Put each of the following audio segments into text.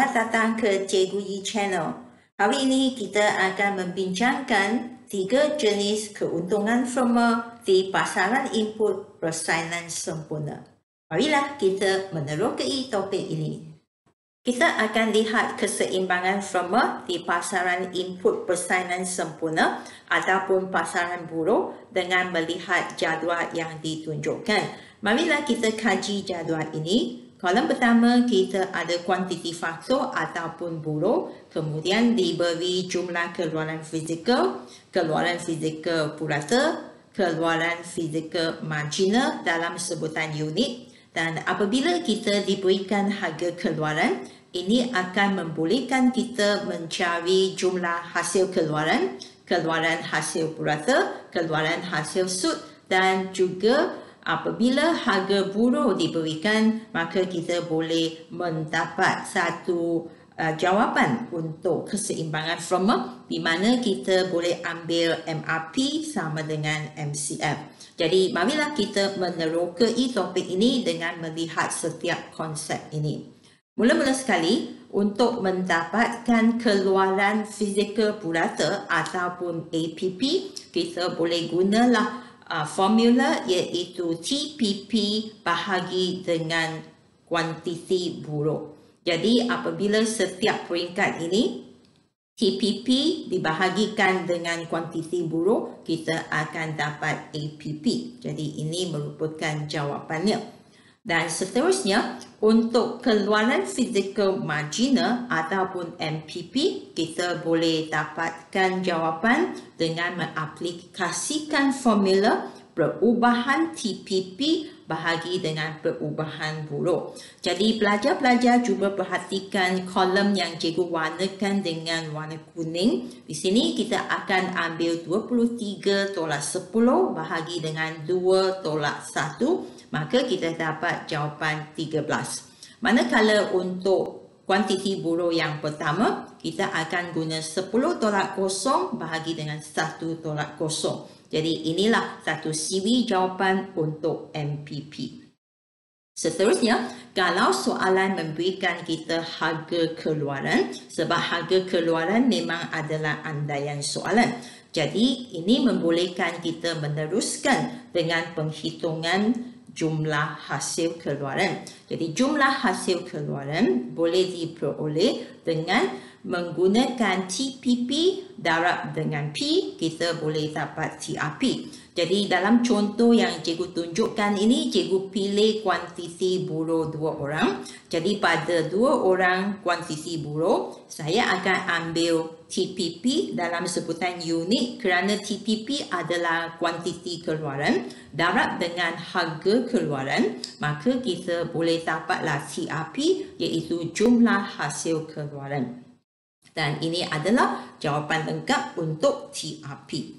Selamat datang ke Cikgu Yi Channel. Hari ini kita akan membincangkan 3 jenis keuntungan firma di pasaran input persainan sempurna. Marilah kita menerokai topik ini. Kita akan lihat keseimbangan firma di pasaran input persainan sempurna ataupun pasaran buruh dengan melihat jadual yang ditunjukkan. Marilah kita kaji jadual ini. Kolom pertama kita ada kuantiti faktor ataupun buruh, kemudian diberi jumlah keluaran fizikal purata, keluaran fizikal marginal dalam sebutan unit, dan apabila kita diberikan harga keluaran, ini akan membolehkan kita mencari jumlah hasil keluaran hasil purata, keluaran hasil sud, dan juga apabila harga buruh diberikan, maka kita boleh mendapat satu jawapan untuk keseimbangan firma di mana kita boleh ambil MRP sama dengan MCF. Jadi marilah kita menerokai topik ini dengan melihat setiap konsep ini. Mula-mula sekali, untuk mendapatkan keluaran fizikal purata ataupun APP, kita boleh gunalah formula iaitu TPP bahagi dengan kuantiti buruh. Jadi apabila setiap peringkat ini TPP dibahagikan dengan kuantiti buruh, kita akan dapat APP. Jadi ini merupakan jawapannya. Dan seterusnya, untuk keluaran fizikal marginal ataupun MPP, kita boleh dapatkan jawapan dengan mengaplikasikan formula perubahan TPP bahagi dengan perubahan buruh. Jadi pelajar-pelajar cuba perhatikan kolom yang cikgu warnakan dengan warna kuning. Di sini kita akan ambil 23 tolak 10 bahagi dengan 2 tolak 1. Maka kita dapat jawapan 13. Manakala untuk kuantiti buruh yang pertama, kita akan guna 10 tolak 0 bahagi dengan 1 tolak 0. Jadi inilah satu siri jawapan untuk MPP. Seterusnya, kalau soalan memberikan kita harga keluaran, sebab harga keluaran memang adalah andaian soalan. Jadi ini membolehkan kita meneruskan dengan penghitungan jumlah hasil keluaran. Jadi jumlah hasil keluaran boleh diperoleh dengan menggunakan TPP darab dengan P, kita boleh dapat TRP. Jadi dalam contoh yang cikgu tunjukkan ini, cikgu pilih kuantiti buruh 2 orang. Jadi pada 2 orang kuantiti buruh, saya akan ambil TPP dalam sebutan unit kerana TPP adalah kuantiti keluaran darab dengan harga keluaran, maka kita boleh dapatlah TRP iaitu jumlah hasil keluaran. Dan ini adalah jawapan lengkap untuk TRP.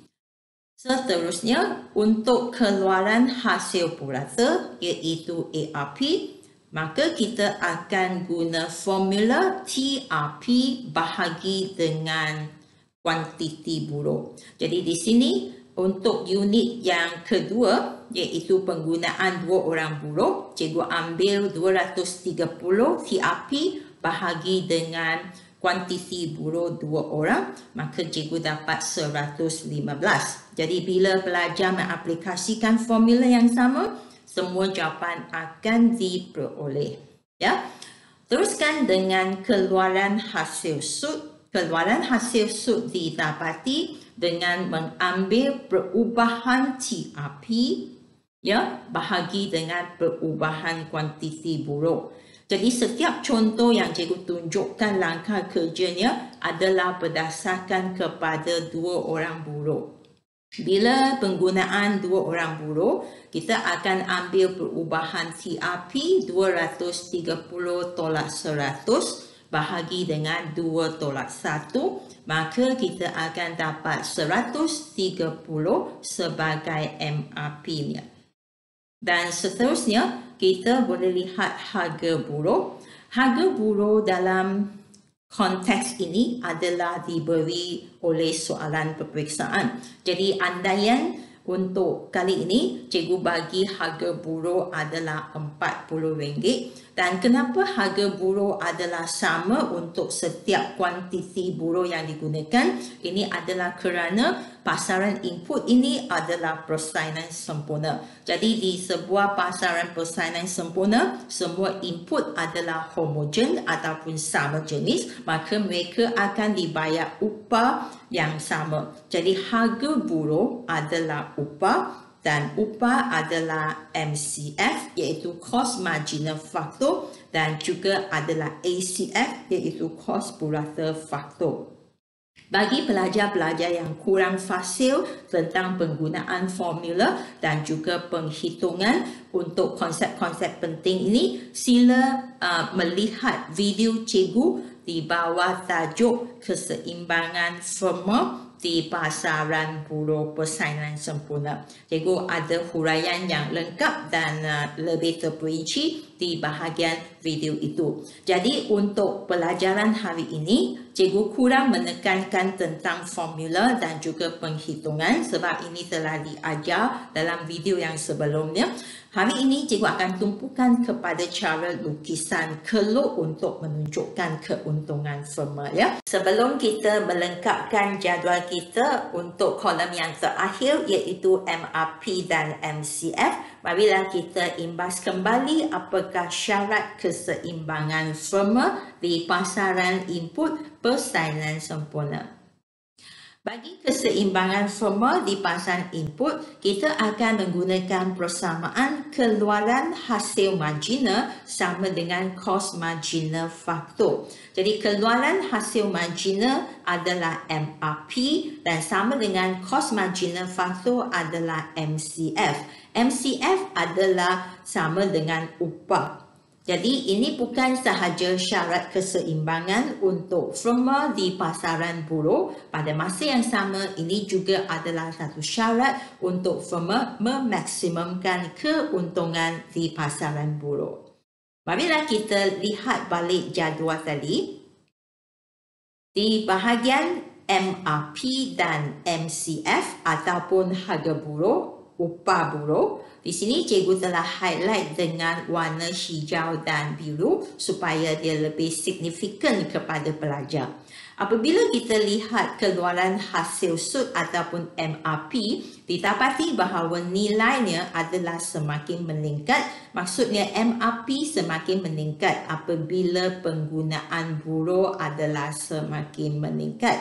Seterusnya, untuk keluaran hasil purata iaitu ARP, maka kita akan guna formula TRP bahagi dengan kuantiti buruh. Jadi di sini untuk unit yang kedua iaitu penggunaan 2 orang buruh, cikgu ambil 230 TRP bahagi dengan kuantiti buruh 2 orang, maka cikgu dapat 115. Jadi bila pelajar mengaplikasikan formula yang sama, semua jawapan akan diperoleh. Ya. Teruskan dengan keluaran hasil sud. Keluaran hasil sud didapati dengan mengambil perubahan TRP ya, bahagi dengan perubahan kuantiti buruh. Jadi setiap contoh yang cikgu tunjukkan langkah kerjanya adalah berdasarkan kepada 2 orang buruh. Bila penggunaan 2 orang buruh, kita akan ambil perubahan TRP 230 tolak 100 bahagi dengan 2 tolak 1, maka kita akan dapat 130 sebagai MRP-nya. Dan seterusnya, kita boleh lihat harga buruh. Harga buruh dalam konteks ini adalah diberi oleh soalan peperiksaan. Jadi andaian untuk kali ini cikgu bagi harga buruh adalah RM40. Dan kenapa harga buruh adalah sama untuk setiap kuantiti buruh yang digunakan? Ini adalah kerana pasaran input ini adalah persainan sempurna. Jadi di sebuah pasaran persainan sempurna, semua input adalah homogen ataupun sama jenis, maka mereka akan dibayar upah yang sama. Jadi harga buruh adalah upah dan upah adalah MCF iaitu cost marginal factor dan juga adalah ACF iaitu cost purata factor. Bagi pelajar-pelajar yang kurang fasih tentang penggunaan formula dan juga penghitungan untuk konsep-konsep penting ini, sila melihat video cikgu di bawah tajuk keseimbangan firma di pasaran buruh persainan sempurna. Cikgu ada huraian yang lengkap dan lebih terperinci di bahagian video itu. Jadi untuk pelajaran hari ini, cikgu kurang menekankan tentang formula dan juga penghitungan sebab ini telah diajar dalam video yang sebelumnya. Hari ini cikgu akan tumpukan kepada cara lukisan keluk untuk menunjukkan keuntungan firma ya. Sebelum kita melengkapkan jadual kita untuk kolom yang terakhir iaitu MRP dan MCF, marilah kita imbas kembali apakah syarat keseimbangan firma di pasaran input persainan sempurna. Bagi keseimbangan firma di pasaran input, kita akan menggunakan persamaan keluaran hasil marginal sama dengan kos marginal faktor. Jadi keluaran hasil marginal adalah MRP dan sama dengan kos marginal faktor adalah MCF. MCF adalah sama dengan upah. Jadi ini bukan sahaja syarat keseimbangan untuk firma di pasaran buruh. Pada masa yang sama, ini juga adalah satu syarat untuk firma memaksimumkan keuntungan di pasaran buruh. Marilah kita lihat balik jadual tadi. Di bahagian MRP dan MCF ataupun harga buruh, upah buruh, di sini cikgu telah highlight dengan warna hijau dan biru supaya dia lebih signifikan kepada pelajar. Apabila kita lihat keluaran hasil sud ataupun MRP, didapati bahawa nilainya adalah semakin meningkat. Maksudnya MRP semakin meningkat apabila penggunaan buruh adalah semakin meningkat.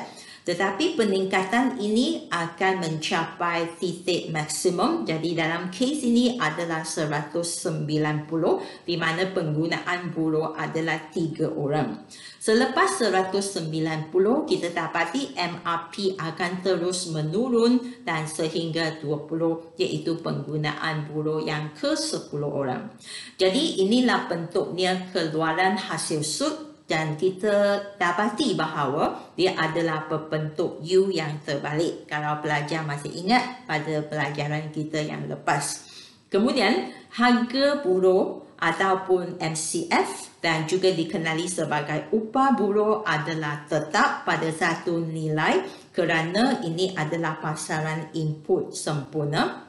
Tetapi peningkatan ini akan mencapai titik maksimum. Jadi dalam kes ini adalah 190 di mana penggunaan buruh adalah 3 orang. Selepas 190 kita dapati MRP akan terus menurun dan sehingga 20 iaitu penggunaan buruh yang ke-10 orang. Jadi inilah bentuknya keluaran hasil sud. Dan kita dapati bahawa dia adalah berbentuk U yang terbalik. Kalau pelajar masih ingat pada pelajaran kita yang lepas. Kemudian harga buruh ataupun MCF dan juga dikenali sebagai upah buruh adalah tetap pada satu nilai kerana ini adalah pasaran input sempurna.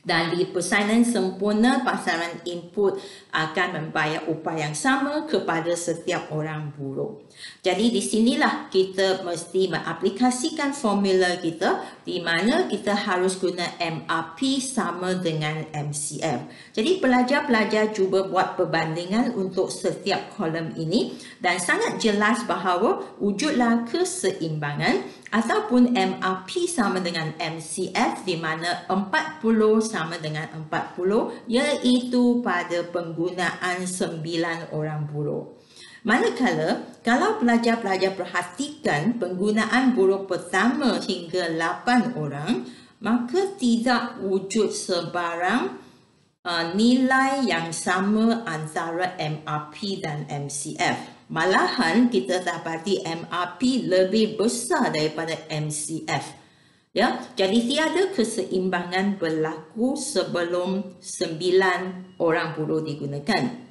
Dan di persainan sempurna, pasaran input akan membayar upah yang sama kepada setiap orang buruh. Jadi di sinilah kita mesti mengaplikasikan formula kita di mana kita harus guna MRP sama dengan MCF. Jadi pelajar-pelajar cuba buat perbandingan untuk setiap kolom ini dan sangat jelas bahawa wujudlah keseimbangan ataupun MRP sama dengan MCF di mana 40 sama dengan 40 iaitu pada penggunaan 9 orang buruh. Manakala kalau pelajar-pelajar perhatikan penggunaan buruh pertama hingga 8 orang, maka tidak wujud sebarang nilai yang sama antara MRP dan MCF. Malahan kita dapati MRP lebih besar daripada MCF. Ya, jadi tiada keseimbangan berlaku sebelum 9 orang buruh digunakan.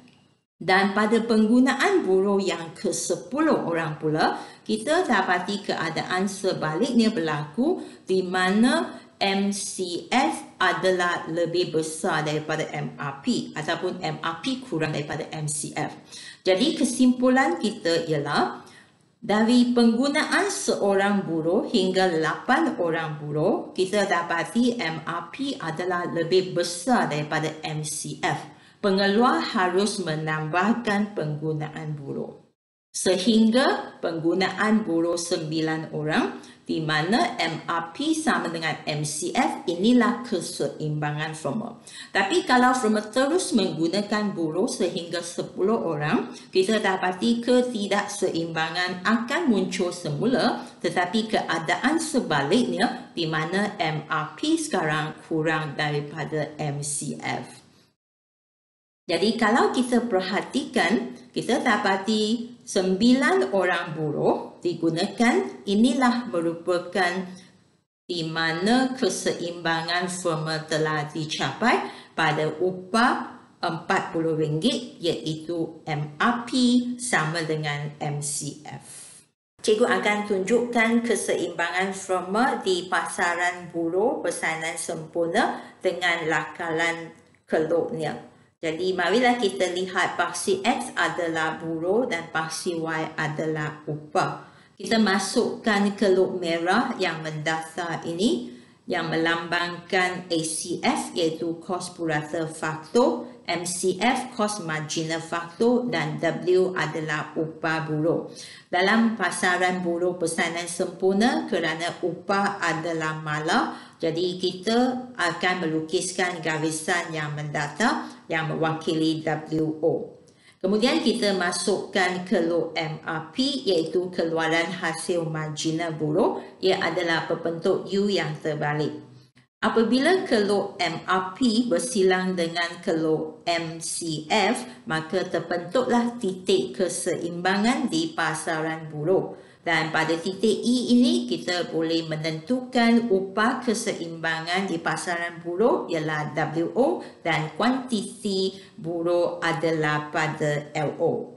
Dan pada penggunaan buruh yang ke-10 orang pula, kita dapati keadaan sebaliknya berlaku di mana MCF adalah lebih besar daripada MRP ataupun MRP kurang daripada MCF. Jadi kesimpulan kita ialah dari penggunaan seorang buruh hingga 8 orang buruh, kita dapati MRP adalah lebih besar daripada MCF. Pengeluar harus menambahkan penggunaan buruh. Sehingga penggunaan buruh 9 orang di mana MRP sama dengan MCF, inilah keseimbangan firma. Tapi kalau firma terus menggunakan buruh sehingga 10 orang, kita dapati ketidakseimbangan akan muncul semula, tetapi keadaan sebaliknya di mana MRP sekarang kurang daripada MCF. Jadi kalau kita perhatikan, kita dapati 9 orang buruh digunakan, inilah merupakan di mana keseimbangan firma telah dicapai pada upah RM40, iaitu MRP sama dengan MCF. Cikgu akan tunjukkan keseimbangan firma di pasaran buruh pesanan sempurna dengan lakalan keluknya. Jadi marilah kita lihat paksi X adalah buruh dan paksi Y adalah upah. Kita masukkan keluk merah yang mendaftar ini yang melambangkan ACF iaitu kos purata faktor, MCF kos marginal faktor dan W adalah upah buruh. Dalam pasaran buruh pesanan sempurna kerana upah adalah malah, jadi kita akan melukiskan garisan yang mendatar yang mewakili WO. Kemudian kita masukkan keluk MRP iaitu keluaran hasil marginal buruh. Ia adalah berbentuk U yang terbalik. Apabila keluk MRP bersilang dengan keluk MCF, maka terbentuklah titik keseimbangan di pasaran buruh. Dan pada titik E ini kita boleh menentukan upah keseimbangan di pasaran buruh ialah WO dan kuantiti buruh adalah pada LO.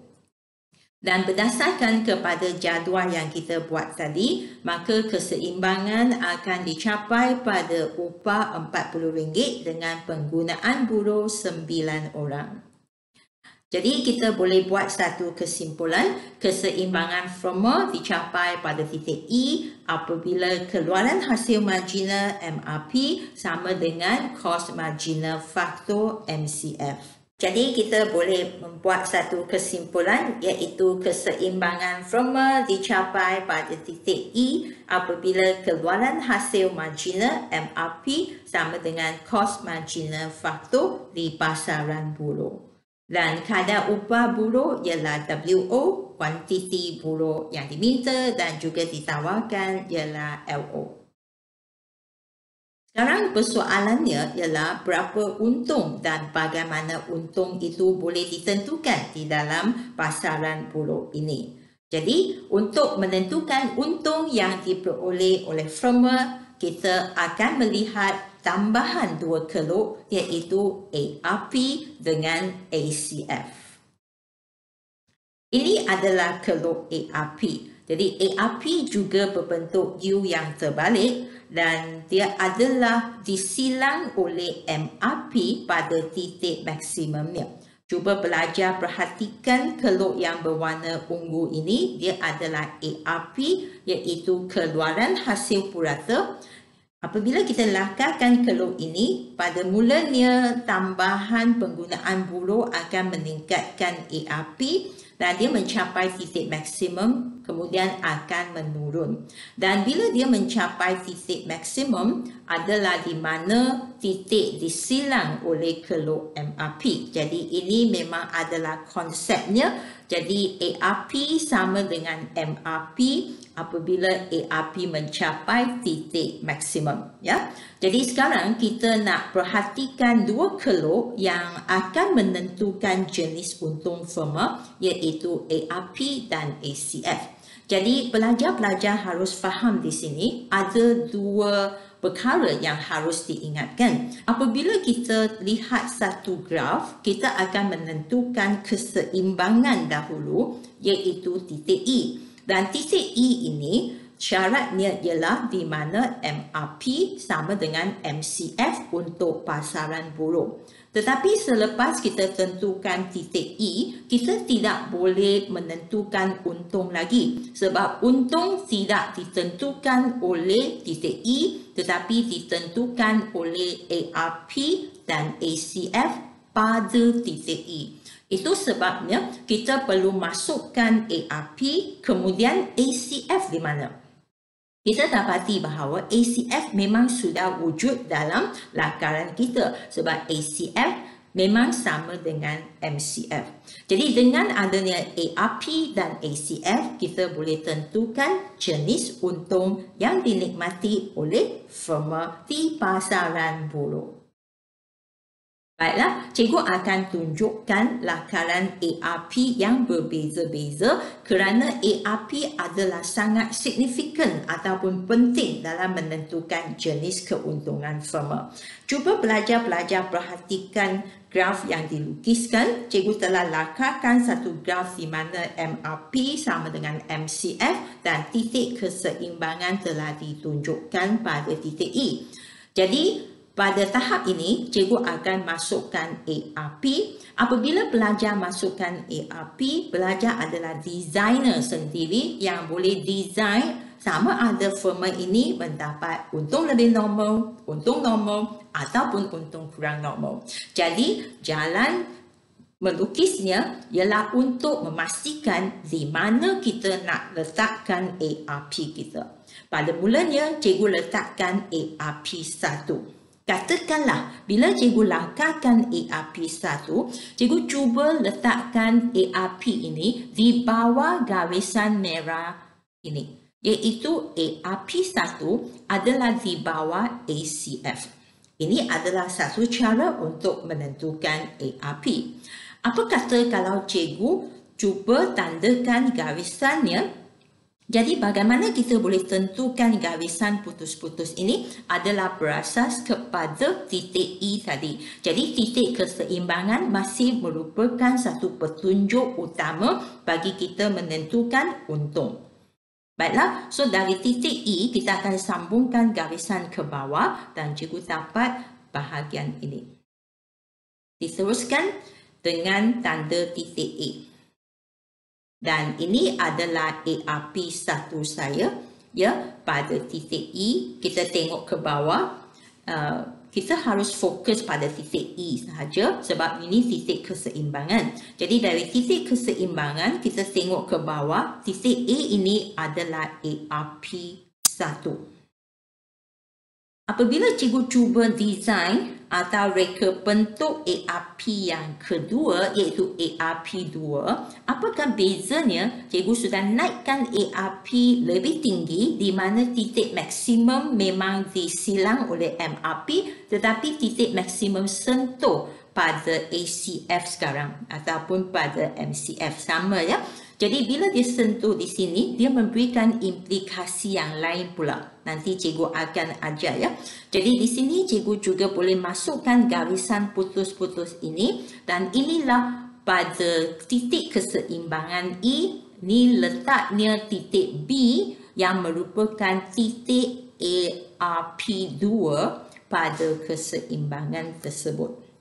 Dan berdasarkan kepada jadual yang kita buat tadi, maka keseimbangan akan dicapai pada upah RM40 dengan penggunaan buruh 9 orang. Jadi kita boleh buat satu kesimpulan, keseimbangan firma dicapai pada titik E apabila keluaran hasil marginal MRP sama dengan kos marginal faktor MCF. Jadi kita boleh membuat satu kesimpulan iaitu keseimbangan firma dicapai pada titik E apabila keluaran hasil marginal MRP sama dengan kos marginal faktor di pasaran buruh. Dan kadar upah buruh ialah WO, kuantiti buruh yang diminta dan juga ditawarkan ialah LO. Sekarang persoalannya ialah berapa untung dan bagaimana untung itu boleh ditentukan di dalam pasaran buruh ini. Jadi untuk menentukan untung yang diperoleh oleh firma, kita akan melihat tambahan dua keluk iaitu ARP dengan ACF. Ini adalah keluk ARP. Jadi ARP juga berbentuk U yang terbalik dan dia adalah disilang oleh MRP pada titik maksimumnya. Cuba belajar perhatikan keluk yang berwarna ungu ini, dia adalah ARP iaitu keluaran hasil purata. Apabila kita lakarkan keluk ini, pada mulanya tambahan penggunaan buruh akan meningkatkan ARP dan dia mencapai titik maksimum kemudian akan menurun. Dan bila dia mencapai titik maksimum adalah di mana titik disilang oleh keluk MRP. Jadi ini memang adalah konsepnya. Jadi ARP sama dengan MRP apabila ARP mencapai titik maksimum, ya. Jadi sekarang kita nak perhatikan dua keluk yang akan menentukan jenis untung firma iaitu ARP dan ACF. Jadi pelajar-pelajar harus faham di sini ada dua perkara yang harus diingatkan. Apabila kita lihat satu graf, kita akan menentukan keseimbangan dahulu, iaitu titik E. Dan titik E ini syaratnya ialah di mana MRP sama dengan MCF untuk pasaran buruh. Tetapi selepas kita tentukan titik E, kita tidak boleh menentukan untung lagi. Sebab untung tidak ditentukan oleh titik E, tetapi ditentukan oleh ARP dan ACF pada titik E. Itu sebabnya kita perlu masukkan ARP, kemudian ACF di mana? Kita dapati bahawa ACF memang sudah wujud dalam lakaran kita sebab ACF memang sama dengan MCF. Jadi dengan adanya ARP dan ACF, kita boleh tentukan jenis untung yang dinikmati oleh firma di pasaran buruh. Baiklah, cikgu akan tunjukkan lakaran ARP yang berbeza-beza kerana ARP adalah sangat signifikan ataupun penting dalam menentukan jenis keuntungan firma. Cuba pelajar-pelajar perhatikan graf yang dilukiskan. Cikgu telah lakarkan satu graf di mana MRP sama dengan MCF dan titik keseimbangan telah ditunjukkan pada titik E. Jadi, pada tahap ini, cikgu akan masukkan ARP. Apabila pelajar masukkan ARP, pelajar adalah designer sendiri yang boleh design sama ada firma ini mendapat untung lebih normal, untung normal ataupun untung kurang normal. Jadi, jalan melukisnya ialah untuk memastikan di mana kita nak letakkan ARP kita. Pada mulanya, cikgu letakkan ARP 1. Katakanlah, bila cikgu lakarkan ARP 1, cikgu cuba letakkan ARP ini di bawah garisan merah ini. Iaitu ARP 1 adalah di bawah ACF. Ini adalah satu cara untuk menentukan ARP. Apa kata kalau cikgu cuba tandakan garisannya? Jadi bagaimana kita boleh tentukan garisan putus-putus ini adalah berasas kepada titik E tadi. Jadi titik keseimbangan masih merupakan satu petunjuk utama bagi kita menentukan untung. Baiklah, so dari titik E kita akan sambungkan garisan ke bawah dan cikgu dapat bahagian ini. Diteruskan dengan tanda titik E. Dan ini adalah ARP 1 saya, ya, pada titik E. Kita tengok ke bawah, kita harus fokus pada titik E sahaja sebab ini titik keseimbangan. Jadi dari titik keseimbangan kita tengok ke bawah, titik A ini adalah ARP 1. Apabila cikgu cuba design atau reka bentuk ARP yang kedua, iaitu ARP 2, apakah bezanya? Cikgu sudah naikkan ARP lebih tinggi di mana titik maksimum memang disilang oleh MRP, tetapi titik maksimum sentuh pada ACF sekarang ataupun pada MCF sama, ya. Jadi bila dia sentuh di sini, dia memberikan implikasi yang lain pula. Nanti cikgu akan ajar, ya. Jadi di sini cikgu juga boleh masukkan garisan putus-putus ini dan inilah pada titik keseimbangan E. Ni letaknya titik B yang merupakan titik ARP 2 pada keseimbangan tersebut.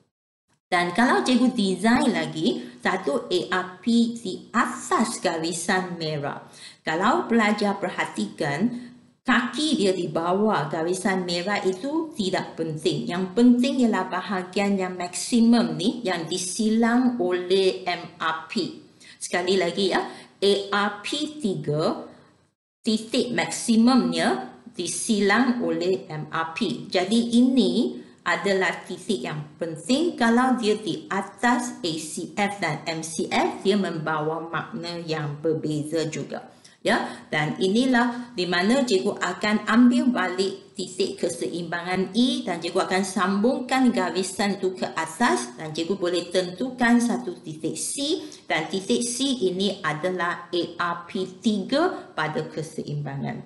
Dan kalau cikgu design lagi satu ARP di atas garisan merah. Kalau pelajar perhatikan, kaki dia di bawah garisan merah itu tidak penting. Yang penting ialah bahagian yang maksimum ni yang disilang oleh MRP. Sekali lagi, ya, ARP 3 titik maksimumnya disilang oleh MRP. Jadi ini adalah titik yang penting. Kalau dia di atas ACF dan MCF, dia membawa makna yang berbeza juga, ya. Dan inilah di mana cikgu akan ambil balik titik keseimbangan E dan cikgu akan sambungkan garisan itu ke atas dan cikgu boleh tentukan satu titik C, dan titik C ini adalah ARP 3 pada keseimbangan.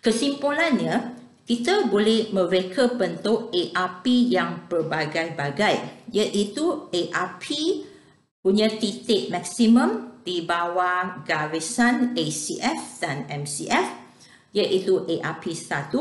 Kesimpulannya, kita boleh mereka bentuk ARP yang berbagai-bagai, iaitu ARP punya titik maksimum di bawah garisan ACF dan MCF, iaitu ARP 1,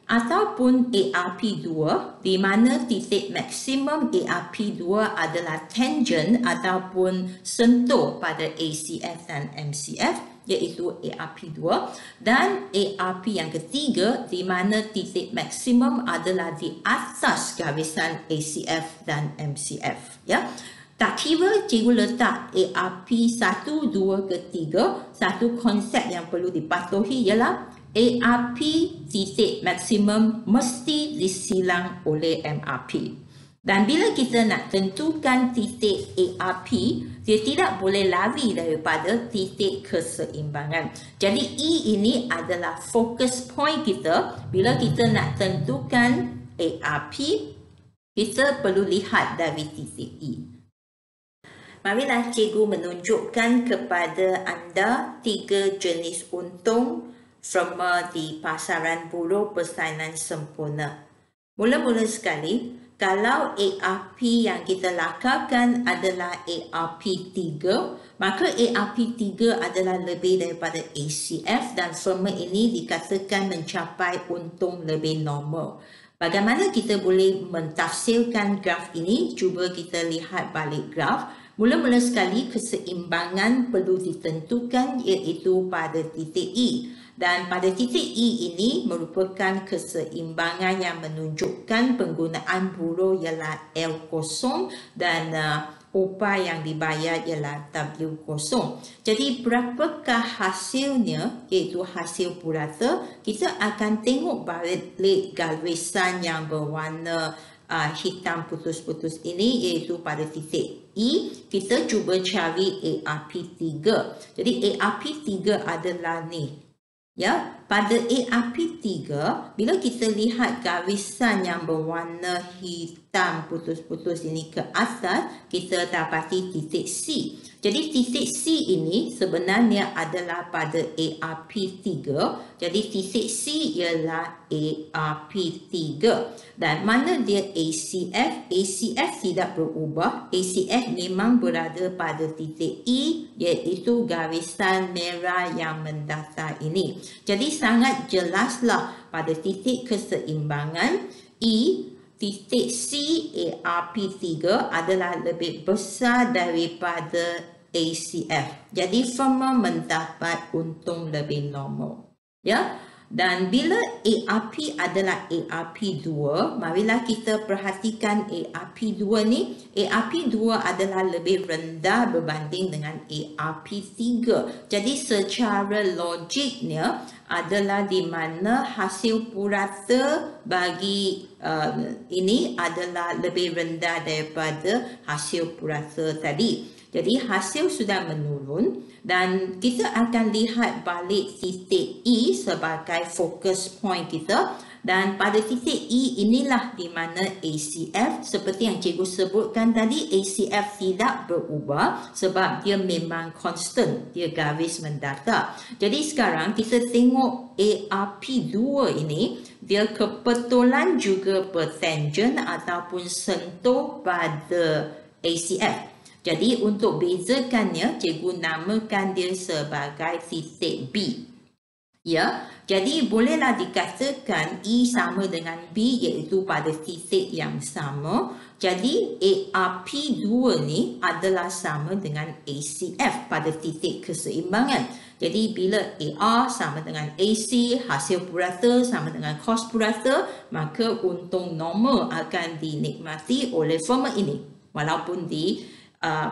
ataupun ARP 2 di mana titik maksimum ARP 2 adalah tangent ataupun sentuh pada ACF dan MCF, iaitu ARP 2, dan ARP yang ketiga di mana titik maksimum adalah di atas garisan ACF dan MCF. Ya, tak kira cikgu letak ARP 1, 2 ke 3, satu konsep yang perlu dipatuhi ialah ARP titik maksimum mesti disilang oleh MRP. Dan bila kita nak tentukan titik ARP, dia tidak boleh lari daripada titik keseimbangan. Jadi E ini adalah focus point kita. Bila kita nak tentukan ARP, kita perlu lihat dari titik E. Marilah cikgu menunjukkan kepada anda 3 jenis untung firma di pasaran buruh persainan sempurna. Mula-mula sekali, kalau ARP yang kita lakarkan adalah ARP 3, maka ARP 3 adalah lebih daripada ACF dan firma ini dikatakan mencapai untung lebih normal. Bagaimana kita boleh mentafsirkan graf ini? Cuba kita lihat balik graf. Mula-mula sekali keseimbangan perlu ditentukan, iaitu pada titik E. Dan pada titik E ini merupakan keseimbangan yang menunjukkan penggunaan buruh ialah L0 dan upah yang dibayar ialah W0. Jadi berapakah hasilnya, iaitu hasil purata? Kita akan tengok balik garisan yang berwarna hitam putus-putus ini, iaitu pada titik E. Kita cuba cari ARP 3. Jadi ARP 3 adalah ni. Ya, pada ARP 3, bila kita lihat garisan yang berwarna hitam putus-putus ini ke atas, kita dapati titik C. Jadi titik C ini sebenarnya adalah pada ARP 3. Jadi titik C ialah ARP 3. Dan mana dia ACF? ACF tidak berubah. ACF memang berada pada titik E, iaitu garisan merah yang mendatar ini. Jadi sangat jelaslah pada titik keseimbangan E, titik C ARP 3 adalah lebih besar daripada ACF. Jadi firma mendapat untung lebih normal. Ya. Dan bila ARP adalah ARP 2, marilah kita perhatikan ARP 2 ni. ARP 2 adalah lebih rendah berbanding dengan ARP 3. Jadi secara logiknya adalah di mana hasil purata bagi ini adalah lebih rendah daripada hasil purata tadi. Jadi hasil sudah menurun dan kita akan lihat balik titik E sebagai focus point kita. Dan pada titik E inilah di mana ACF, seperti yang cikgu sebutkan tadi, ACF tidak berubah sebab dia memang constant, dia garis mendatar. Jadi sekarang kita tengok ARP 2 ini, dia kebetulan juga bertangent ataupun sentuh pada ACF. Jadi untuk bezakannya, cikgu namakan dia sebagai titik B. Ya, jadi bolehlah dikatakan E sama dengan B, iaitu pada titik yang sama. Jadi ARP 2 ni adalah sama dengan ACF pada titik keseimbangan. Jadi bila AR sama dengan AC, hasil purata sama dengan kos purata, maka untung normal akan dinikmati oleh firma ini walaupun di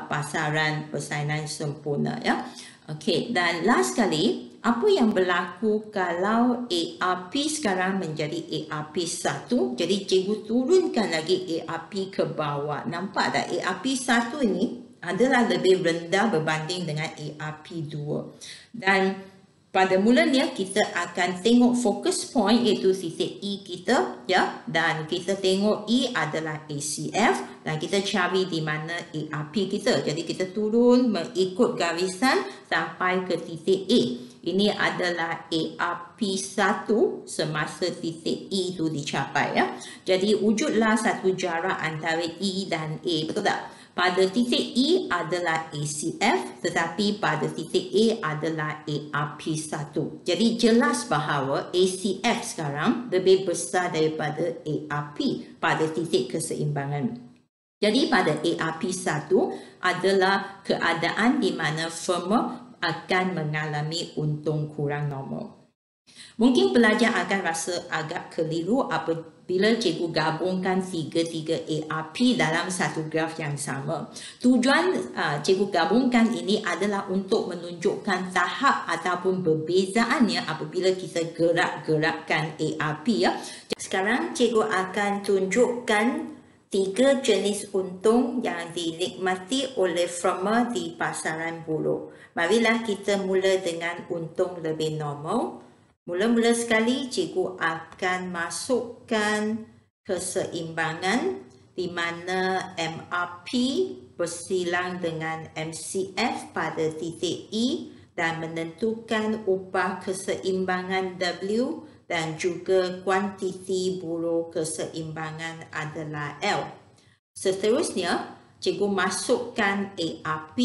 pasaran persainan sempurna. Ya. Okey, dan last sekali, apa yang berlaku kalau ARP sekarang menjadi ARP 1? Jadi cikgu turunkan lagi ARP ke bawah. Nampak tak? ARP 1 ini adalah lebih rendah berbanding dengan ARP 2. Dan pada mulanya kita akan tengok focus point, iaitu titik E kita, ya, dan kita tengok E adalah ACF dan kita cari di mana ARP kita. Jadi kita turun mengikut garisan sampai ke titik A. Ini adalah ARP1 semasa titik E itu dicapai ya. Jadi wujudlah satu jarak antara E dan A, betul tak? Pada titik E adalah ACF, tetapi pada titik A adalah ARP1. Jadi jelas bahawa ACF sekarang lebih besar daripada ARP pada titik keseimbangan. Jadi pada ARP1 adalah keadaan di mana firma akan mengalami untung kurang normal. Mungkin pelajar akan rasa agak keliru apabila cikgu gabungkan tiga-tiga ARP dalam satu graf yang sama. Tujuan cikgu gabungkan ini adalah untuk menunjukkan tahap ataupun perbezaannya apabila kita gerak-gerakkan ARP ya. Sekarang cikgu akan tunjukkan tiga jenis untung yang dinikmati oleh firma di pasaran buruh. Marilah kita mula dengan untung lebih normal. Mula-mula sekali, cikgu akan masukkan keseimbangan di mana MRP bersilang dengan MCF pada titik E dan menentukan upah keseimbangan W dan juga kuantiti buruh keseimbangan adalah L. Seterusnya, cikgu masukkan ARP.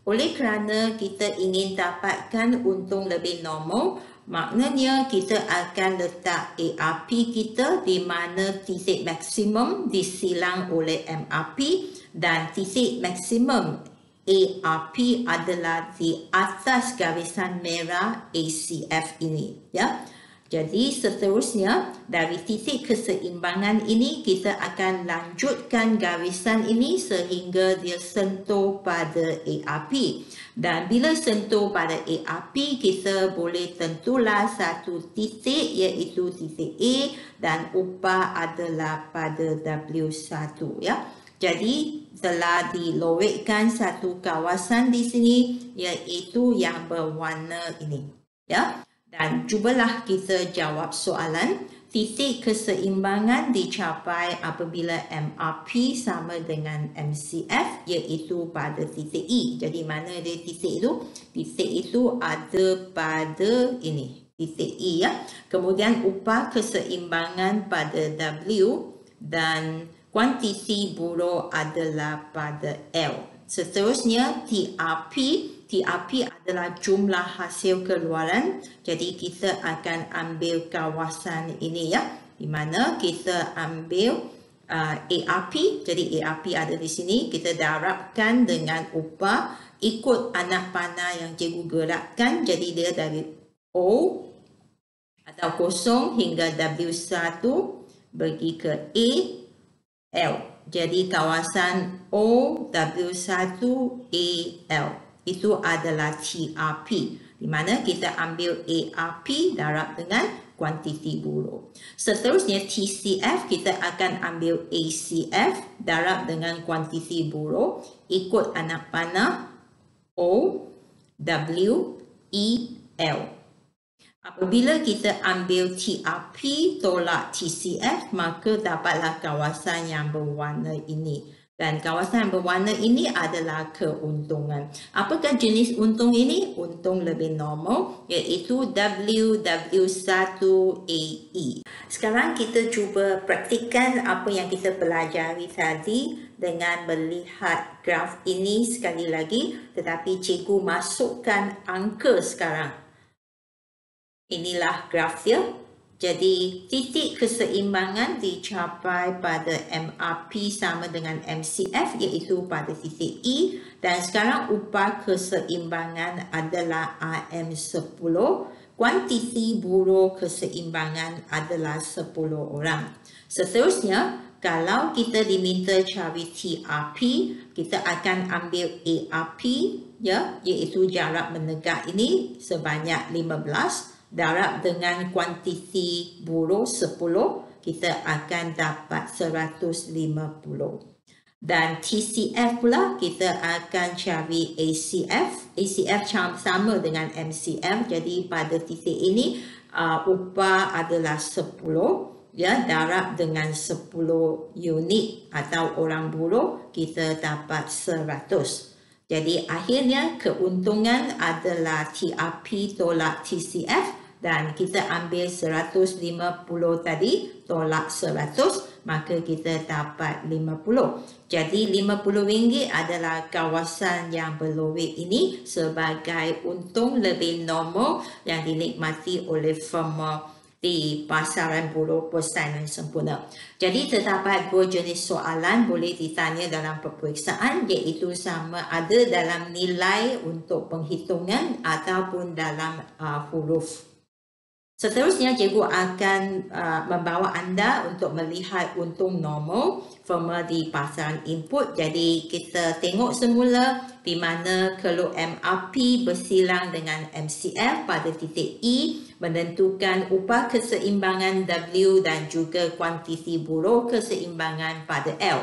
Oleh kerana kita ingin dapatkan untung lebih normal, maknanya kita akan letak ARP kita di mana titik maksimum disilang oleh MRP dan titik maksimum ARP adalah di atas garisan merah ACF ini ya. Jadi seterusnya dari titik keseimbangan ini kita akan lanjutkan garisan ini sehingga dia sentuh pada ARP. Dan bila sentuh pada ARP kita boleh tentulah satu titik iaitu titik A dan upah adalah pada W1 ya. Jadi telah dilorikkan satu kawasan di sini iaitu yang berwarna ini ya. Dan cubalah kita jawab soalan. Titik keseimbangan dicapai apabila MRP sama dengan MCF iaitu pada titik E. Jadi mana dia titik itu? Titik itu ada pada ini, titik E ya. Kemudian upah keseimbangan pada W dan kuantiti buruh adalah pada L. Seterusnya TRP. TRP adalah jumlah hasil keluaran. Jadi kita akan ambil kawasan ini ya. Di mana kita ambil ARP. Jadi ARP ada di sini. Kita darabkan dengan upah ikut anak panah yang cikgu gerakkan. Jadi dia dari O atau kosong hingga W1 pergi ke A, L. Jadi kawasan O, W1, A, L. Itu adalah TRP. Di mana kita ambil ARP darab dengan kuantiti buruh. Seterusnya TCF kita akan ambil ACF darab dengan kuantiti buruh ikut anak panah O, W, E, L. Apabila kita ambil TRP tolak TCF maka dapatlah kawasan yang berwarna ini. Dan kawasan yang berwarna ini adalah keuntungan. Apakah jenis untung ini? Untung lebih normal iaitu WW1AE. Sekarang kita cuba praktikkan apa yang kita pelajari tadi dengan melihat graf ini sekali lagi. Tetapi cikgu masukkan angka sekarang. Inilah graf dia. Jadi titik keseimbangan dicapai pada MRP sama dengan MCF iaitu pada titik E dan sekarang upah keseimbangan adalah RM10. Kuantiti buruh keseimbangan adalah 10 orang. Seterusnya, kalau kita diminta cari TRP, kita akan ambil ARP ya, iaitu jarak menegak ini sebanyak 15. Darab dengan kuantiti buruh 10, kita akan dapat 150. Dan TCF pula, kita akan cari ACF. ACF sama dengan MCF, jadi pada titik ini upah adalah 10. Ya, darab dengan 10 unit atau orang buruh, kita dapat 100. Jadi akhirnya keuntungan adalah TRP tolak TCF dan kita ambil 150 tadi tolak 100, maka kita dapat 50. Jadi RM50 adalah kawasan yang berlobek ini sebagai untung lebih normal yang dinikmati oleh firma di pasaran buruh persaingan sempurna. Jadi terdapat dua jenis soalan boleh ditanya dalam peperiksaan, iaitu sama ada dalam nilai untuk penghitungan ataupun dalam huruf. Seterusnya, cikgu akan membawa anda untuk melihat untung normal firma di pasaran input. Jadi kita tengok semula di mana kalau MRP bersilang dengan MCF pada titik E menentukan upah keseimbangan W dan juga kuantiti buruh keseimbangan pada L.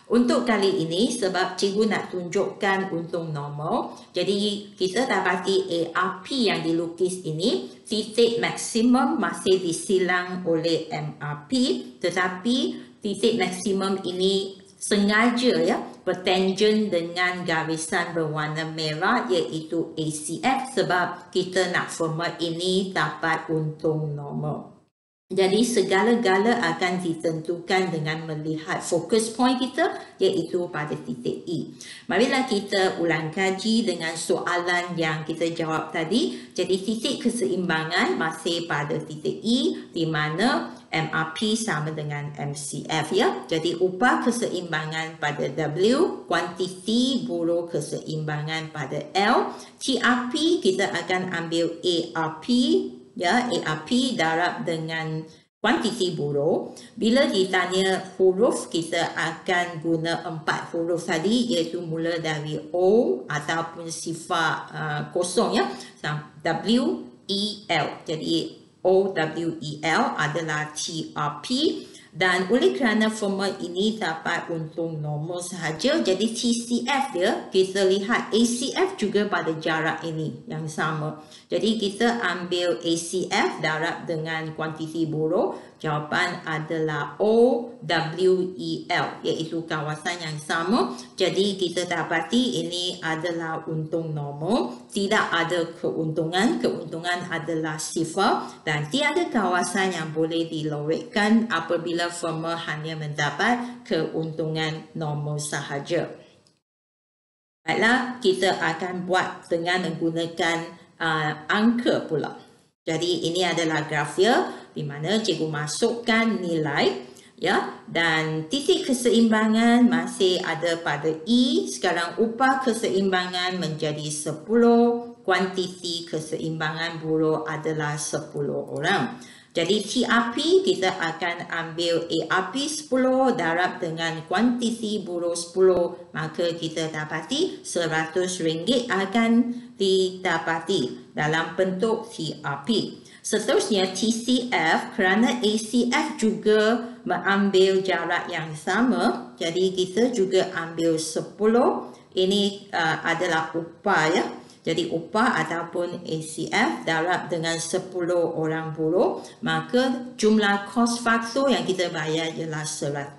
Untuk kali ini, sebab cikgu nak tunjukkan untung normal, jadi kita dapati ARP yang dilukis ini, titik maksimum masih disilang oleh MRP, tetapi titik maksimum ini sengaja bertangent dengan garisan berwarna merah iaitu ACF sebab kita nak firma ini dapat untung normal. Jadi segala-gala akan ditentukan dengan melihat fokus point kita iaitu pada titik E. Marilah kita ulang kaji dengan soalan yang kita jawab tadi. Jadi titik keseimbangan masih pada titik E di mana MRP sama dengan MCF Jadi upah keseimbangan pada W, kuantiti buruh keseimbangan pada L, TRP kita akan ambil ARP ARP darab dengan kuantiti buruh. Bila ditanya huruf, kita akan guna 4 huruf tadi iaitu mula dari O ataupun sifar kosong W, E, L. Jadi O, W, E, L adalah TRP. Dan oleh kerana firma ini dapat untung normal sahaja, jadi TCF dia, kita lihat ACF juga pada jarak ini yang sama. Jadi kita ambil ACF darab dengan kuantiti buruh, jawapan adalah OWEL, iaitu kawasan yang sama. Jadi kita dapati ini adalah untung normal, tidak ada keuntungan, keuntungan adalah sifar dan tiada kawasan yang boleh dilorikkan apabila firma hanya mendapat keuntungan normal sahaja. Baiklah, kita akan buat dengan menggunakan angka pula. Jadi ini adalah grafia di mana cikgu masukkan nilai dan titik keseimbangan masih ada pada E. Sekarang upah keseimbangan menjadi 10, kuantiti keseimbangan buruh adalah 10 orang. Jadi TRP kita akan ambil ARP 10 darab dengan kuantiti buruh 10, maka kita dapati RM100 akan didapati dalam bentuk TRP. Seterusnya TCF, kerana ACF juga mengambil jarak yang sama, jadi kita juga ambil 10. Ini adalah upah Jadi upah ataupun ACF darab dengan 10 orang buruh, maka jumlah kos faktor yang kita bayar ialah 100.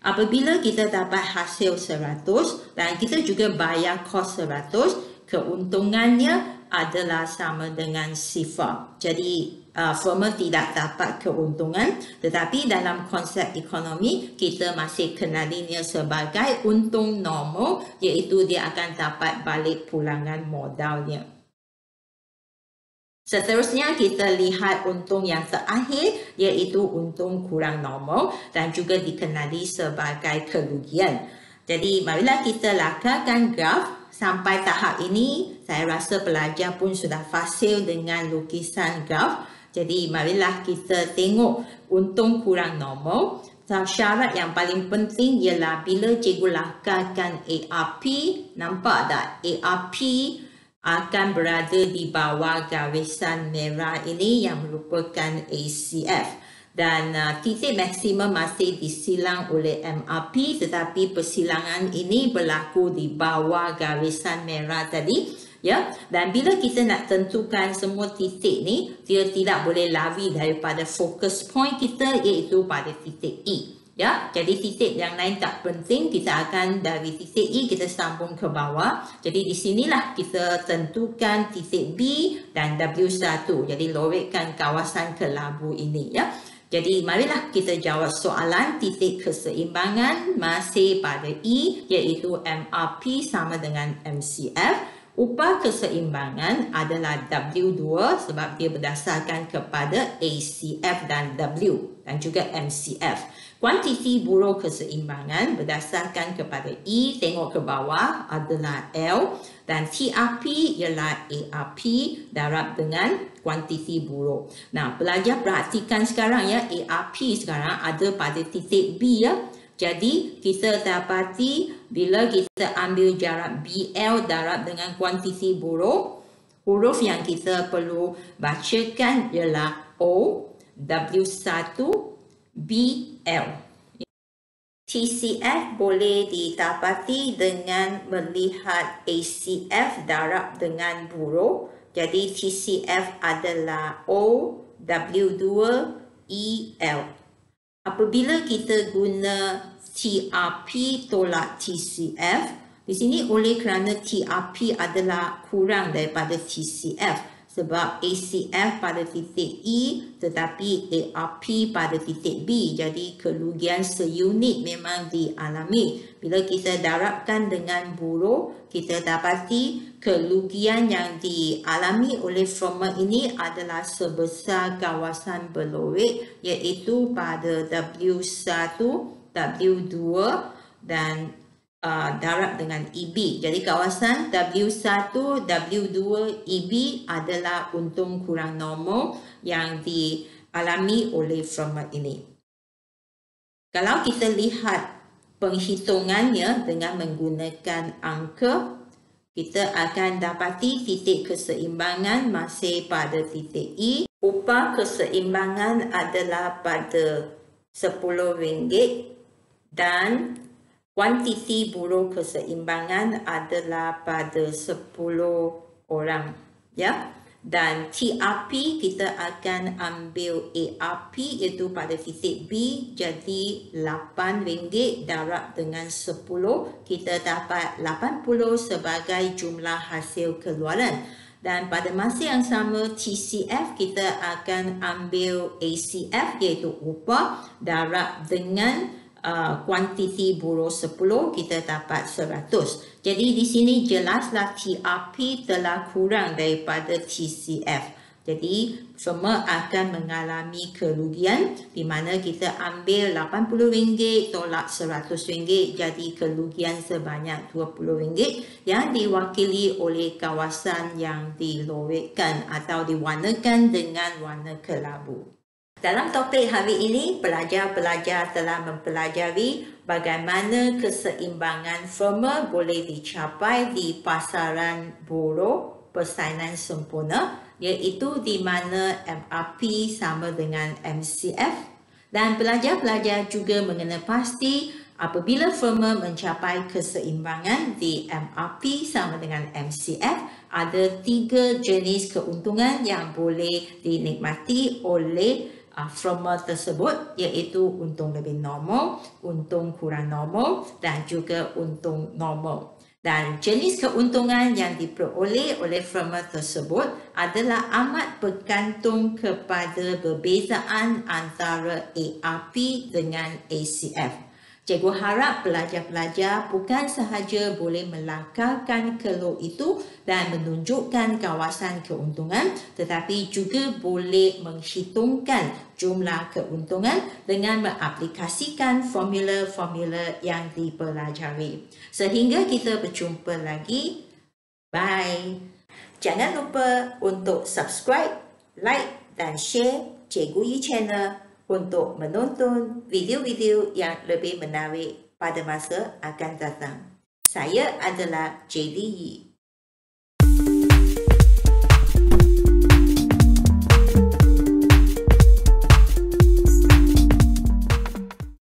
Apabila kita dapat hasil 100 dan kita juga bayar kos 100, keuntungannya adalah sama dengan sifar. Jadi firma tidak dapat keuntungan, tetapi dalam konsep ekonomi kita masih kenalinya sebagai untung normal, iaitu dia akan dapat balik pulangan modalnya. Seterusnya kita lihat untung yang terakhir iaitu untung kurang normal dan juga dikenali sebagai kerugian. Jadi marilah kita lakarkan graf. Sampai tahap ini saya rasa pelajar pun sudah fasih dengan lukisan graf. Jadi marilah kita tengok untung kurang normal. Syarat yang paling penting ialah bila cikgu lakarkan ARP, nampak tak ARP akan berada di bawah garisan merah ini yang merupakan ACF. Dan titik maksimum masih disilang oleh MRP, tetapi persilangan ini berlaku di bawah garisan merah tadi. Dan bila kita nak tentukan semua titik ni, dia tidak boleh lari daripada fokus point kita iaitu pada titik E. Ya, jadi titik yang lain tak penting, kita akan dari titik E kita sambung ke bawah. Jadi di sinilah kita tentukan titik B dan W1. Jadi lorikkan kawasan kelabu ini ya. Jadi marilah kita jawab soalan titik keseimbangan masih pada E, iaitu MRP sama dengan MCF. Upah keseimbangan adalah W2 sebab dia berdasarkan kepada ACF dan W dan juga MCF. Kuantiti buruh keseimbangan berdasarkan kepada E, tengok ke bawah adalah L dan TRP ialah ARP darab dengan kuantiti buruh. Nah, pelajar perhatikan sekarang ya, ARP sekarang ada pada titik B ya. Jadi kita dapati bila kita ambil jarak BL darab dengan kuantiti buruh, huruf yang kita perlu bacakan ialah O, W1, BL. TCF boleh didapati dengan melihat ACF darab dengan buruh. Jadi TCF adalah O, W2, EL. Apabila kita guna TRP tolak TCF, di sini oleh kerana TRP adalah kurang daripada TCF. Sebab ACF pada titik E tetapi ARP pada titik B. Jadi kerugian seunit memang dialami. Bila kita darabkan dengan buruh, kita dapati kerugian yang dialami oleh firma ini adalah sebesar kawasan berlorik iaitu pada W1, W2 dan darab dengan EB. Jadi kawasan W1, W2, EB adalah untung kurang normal yang dialami oleh firma ini. Kalau kita lihat penghitungannya dengan menggunakan angka, kita akan dapati titik keseimbangan masih pada titik E. Upah keseimbangan adalah pada RM10 dan kuantiti buruh keseimbangan adalah pada 10 orang ya. Dan TRP kita akan ambil ARP iaitu pada titik B, jadi RM8 darab dengan 10, kita dapat 80 sebagai jumlah hasil keluaran. Dan pada masa yang sama TCF kita akan ambil ACF iaitu upah darab dengan kuantiti buruh 10, kita dapat 100. Jadi di sini jelaslah TRP telah kurang daripada TCF. Jadi firma akan mengalami kerugian di mana kita ambil RM80 tolak RM100, jadi kerugian sebanyak RM20 yang diwakili oleh kawasan yang dilorikkan atau diwarnakan dengan warna kelabu. Dalam topik hari ini, pelajar-pelajar telah mempelajari bagaimana keseimbangan firma boleh dicapai di pasaran buruh persaingan sempurna, iaitu di mana MRP sama dengan MCF. Dan pelajar-pelajar juga mengenal pasti apabila firma mencapai keseimbangan di MRP sama dengan MCF, ada 3 jenis keuntungan yang boleh dinikmati oleh firma tersebut, iaitu untung lebih normal, untung kurang normal dan juga untung normal. Dan jenis keuntungan yang diperoleh oleh firma tersebut adalah amat bergantung kepada perbezaan antara ARP dengan ACF. Cikgu harap pelajar-pelajar bukan sahaja boleh melangkarkan keluk itu dan menunjukkan kawasan keuntungan, tetapi juga boleh menghitungkan jumlah keuntungan dengan mengaplikasikan formula-formula yang dipelajari. Sehingga kita berjumpa lagi. Bye. Jangan lupa untuk subscribe, like dan share Cikgu Yi Channel untuk menonton video-video yang lebih menarik pada masa akan datang. Saya adalah JD Yi.